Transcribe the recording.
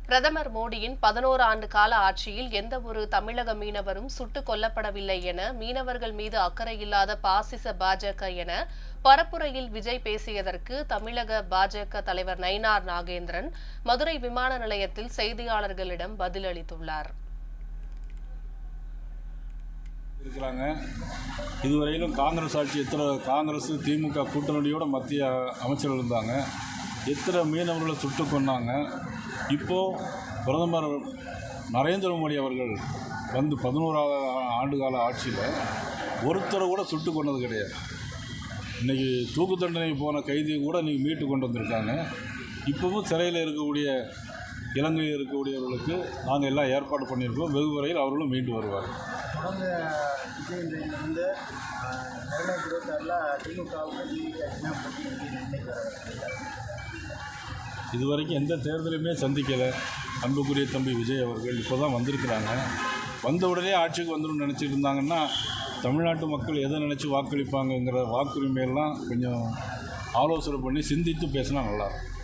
பிரதமர் மோடியின் 11 ஆண்டு கால ஆட்சியில் எந்தவொரு தமிழக மீனவரும் சுட்டுக் கொல்லப்படவில்லை என மீனவர்கள் மீது அக்கறையில்லாத பாசிச பாஜக என பரப்புரையில் விஜய் பேசியதற்கு தமிழக பாஜக தலைவர் நயினார் நாகேந்திரன் மதுரை விமான நிலையத்தில் செய்தியாளர்களிடம் பதிலளித்துள்ளார். இதுவரையிலும் காங்கிரஸ் ஆட்சி காங்கிரஸ் திமுக கூட்டணியோட மத்திய அமைச்சர்கள் இருந்தாங்க. எத்தனை மீனவர்களை சுட்டு கொன்னாங்க. இப்போது பிரதமர் நரேந்திர மோடி அவர்கள் வந்து 11 ஆண்டுகால ஆட்சியில் ஒருத்தரை கூட சுட்டு கொண்டது கிடையாது. இன்றைக்கி தூக்கு தண்டனை போன கைதியை கூட இன்றைக்கி மீட்டு கொண்டு வந்திருக்காங்க. இப்போவும் சிறையில் இருக்கக்கூடிய இலங்கையில் இருக்கக்கூடியவர்களுக்கு நாங்கள் எல்லாம் ஏற்பாடு பண்ணியிருக்கோம். வெகு விரைவில் அவர்களும் மீண்டு வருவார். தொடர்ந்து விஜய் வந்து 2026 திமுகவுக்கு இதுவரைக்கும் எந்த தேர்தலையுமே சந்திக்கலை. அன்புக்குரிய தம்பி விஜய் அவர்கள் இப்போ தான் வந்திருக்கிறாங்க. வந்த உடனே ஆட்சிக்கு வந்துடும் நினச்சிட்டு இருந்தாங்கன்னா தமிழ்நாட்டு மக்கள் எதை நினச்சி வாக்களிப்பாங்கங்கிற வாக்குரிமையெல்லாம் கொஞ்சம் ஆலோசனை பண்ணி சிந்தித்து பேசினா நல்லாயிருக்கும்.